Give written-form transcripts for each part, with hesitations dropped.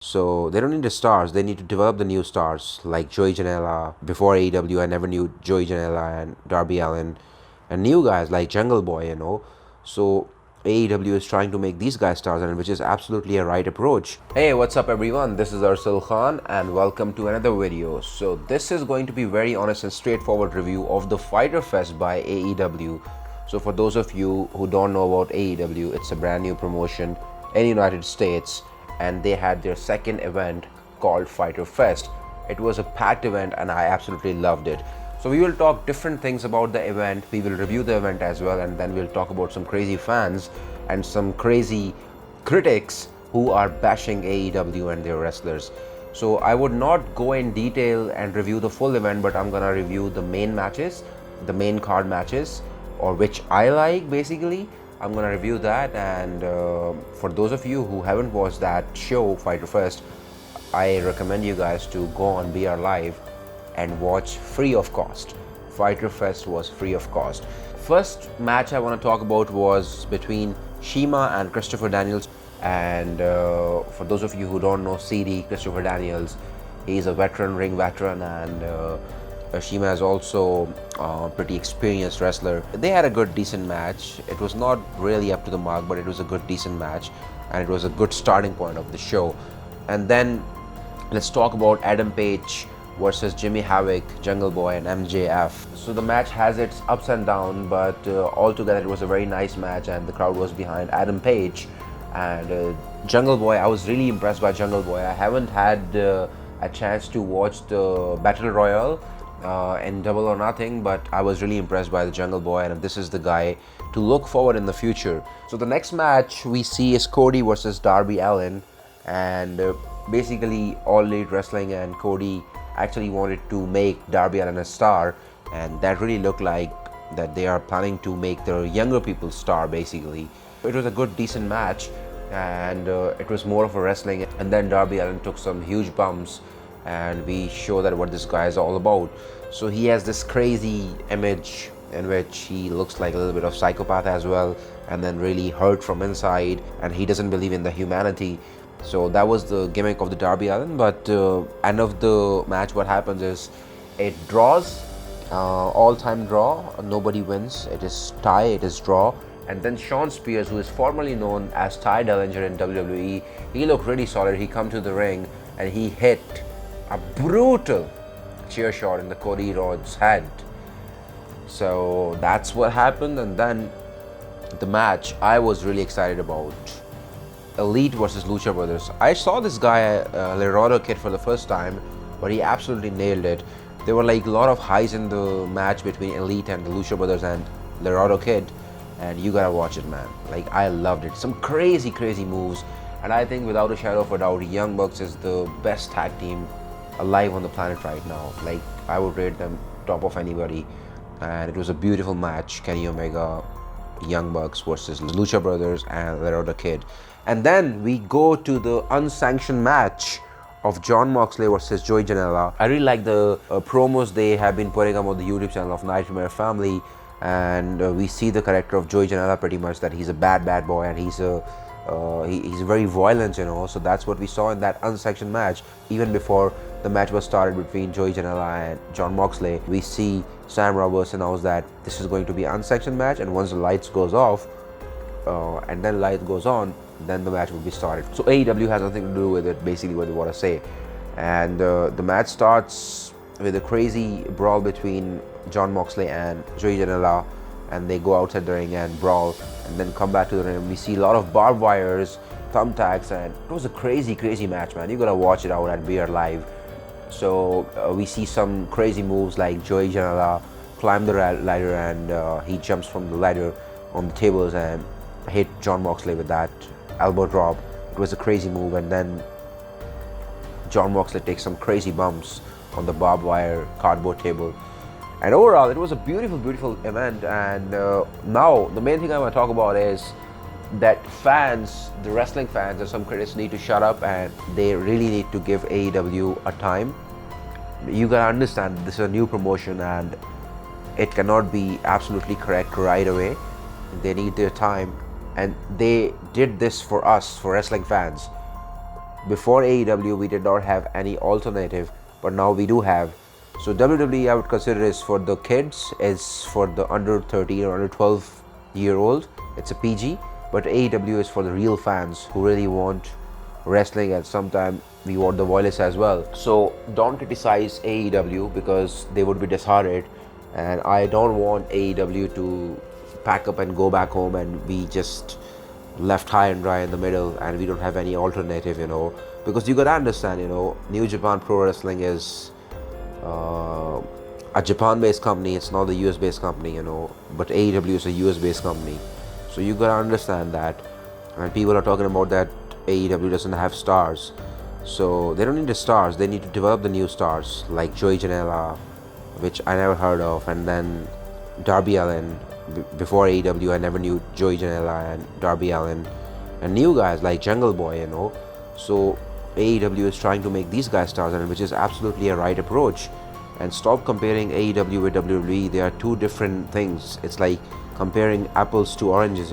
So they don't need the stars. They need to develop the new stars like Joey Janela. Before AEW, I never knew Joey Janela and Darby Allin, and new guys like Jungle Boy. So AEW is trying to make these guys stars, and which is absolutely a right approach. Hey, what's up, everyone? This is Arsul Khan, and welcome to another video. So this is going to be very honest and straightforward review of the Fyter Fest by AEW. So for those of you who don't know about AEW, it's a brand new promotion in the United States, and they had their second event called Fyter Fest. It was a packed event and I absolutely loved it. So we will talk different things about the event, we will review the event as well, and then we'll talk about some crazy fans and some crazy critics who are bashing AEW and their wrestlers. So I would not go in detail and review the full event, but I'm gonna review the main matches, the main card matches, or which I like basically. I'm gonna review that, and for those of you who haven't watched that show, Fyter Fest, I recommend you guys to go on BR Live and watch free of cost. Fyter Fest was free of cost. First match I want to talk about was between Shima and Christopher Daniels, and for those of you who don't know CD, Christopher Daniels, he's a veteran, ring veteran, and Shima is also a pretty experienced wrestler. They had a good, decent match. It was not really up to the mark, but it was a good, decent match, and it was a good starting point of the show. And then let's talk about Adam Page versus Jimmy Havoc, Jungle Boy, and MJF. So the match has its ups and downs, but altogether it was a very nice match, and the crowd was behind Adam Page. And Jungle Boy, I was really impressed by Jungle Boy. I haven't had a chance to watch the Battle Royale in Double or Nothing, but I was really impressed by the Jungle Boy, and this is the guy to look forward in the future. So the next match we see is Cody versus Darby Allin, and basically All Elite Wrestling and Cody actually wanted to make Darby Allin a star, and that really looked like that they are planning to make their younger people star basically. It was a good, decent match, and it was more of a wrestling, and then Darby Allin took some huge bumps, and we show that what this guy is all about. So he has this crazy image in which he looks like a little bit of psychopath as well, and then really hurt from inside, and he doesn't believe in the humanity. So that was the gimmick of the Darby Allin. But end of the match, what happens is it draws, all-time draw, nobody wins, it is tie, it is draw. And then Shawn Spears, who is formerly known as Ty Dillinger in WWE, he looked really solid. He come to the ring and he hit a brutal chair shot in the Cody Rhodes head. So that's what happened. And then the match I was really excited about, Elite versus Lucha Brothers. I saw this guy, Laredo Kid, for the first time, but he absolutely nailed it. There were like a lot of highs in the match between Elite and the Lucha Brothers and Laredo Kid, and you gotta watch it, man. Like, I loved it. Some crazy moves, and I think without a shadow of a doubt, Young Bucks is the best tag team alive on the planet right now. Like, I would rate them top of anybody, and it was a beautiful match. Kenny Omega, Young Bucks versus Lucha Brothers and Laredo Kid. And then we go to the unsanctioned match of Jon Moxley versus Joey Janela. I really like the promos they have been putting up on the YouTube channel of Nightmare Family, and we see the character of Joey Janela pretty much, that he's a bad boy, and he's very violent, so that's what we saw in that unsanctioned match. Even before the match was started between Joey Janela and Jon Moxley, we see Sam Roberts announce that this is going to be an unsanctioned match, and once the lights goes off and then light goes on, then the match will be started. So AEW has nothing to do with it, basically what they want to say. And the match starts with a crazy brawl between Jon Moxley and Joey Janela, and they go outside the ring and brawl, and then come back to the ring. We see a lot of barbed wires, thumbtacks, and it was a crazy match, man. You gotta watch it out at BR Live. So we see some crazy moves like Joey Janela climb the ladder, and he jumps from the ladder on the tables and hit Jon Moxley with that elbow drop. It was a crazy move, and then Jon Moxley takes some crazy bumps on the barbed wire cardboard table. And overall, it was a beautiful event. And now the main thing I want to talk about is that fans, the wrestling fans and some critics, need to shut up, and they really need to give AEW a time. You gotta understand this is a new promotion, and it cannot be absolutely correct right away. They need their time, and they did this for us, for wrestling fans. Before AEW, we did not have any alternative, but now we do have. So WWE, I would consider, is for the kids, is for the under 13 or under 12-year-old. It's a PG, but AEW is for the real fans who really want wrestling, and sometimes we want the violence as well. So don't criticize AEW because they would be disheartened, and I don't want AEW to pack up and go back home and we just left high and dry in the middle and we don't have any alternative, because you gotta understand, New Japan Pro Wrestling is a Japan-based company. It's not the US-based company, but AEW is a US-based company. So you gotta understand that. And people are talking about that AEW doesn't have stars. So they don't need the stars. They need to develop the new stars like Joey Janela, which I never heard of, and then Darby Allin. Before AEW, I never knew Joey Janela and Darby Allin, and new guys like Jungle Boy, So AEW is trying to make these guys stars, and which is absolutely a right approach. And stop comparing AEW with WWE. They are two different things. It's like comparing apples to oranges,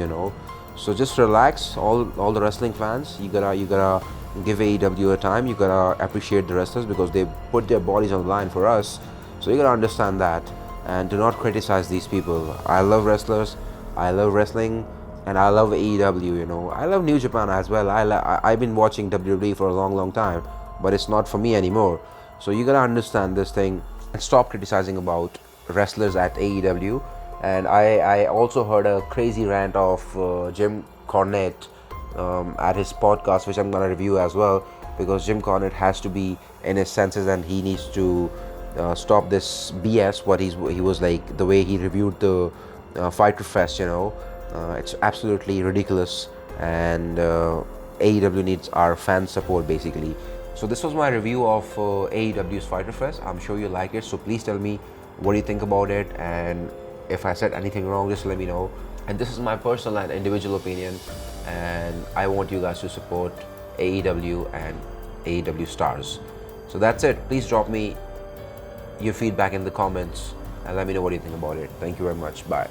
So just relax, all the wrestling fans. You gotta give AEW a time. You gotta appreciate the wrestlers because they put their bodies on the line for us. So you gotta understand that, and do not criticize these people. I love wrestlers, I love wrestling, and I love AEW. I love New Japan as well. I've been watching WWE for a long time, but it's not for me anymore. So you gotta understand this thing and stop criticizing about wrestlers at AEW. And I also heard a crazy rant of Jim Cornette at his podcast, which I'm gonna review as well, because Jim Cornette has to be in his senses and he needs to stop this BS. What he was like, the way he reviewed the Fyter Fest, it's absolutely ridiculous, and AEW needs our fan support basically. So this was my review of AEW's Fyter Fest. I'm sure you like it, so please tell me what do you think about it, and if I said anything wrong, just let me know. And this is my personal and individual opinion, and I want you guys to support AEW and AEW stars. So that's it. Please drop me your feedback in the comments and let me know what you think about it. Thank you very much. Bye.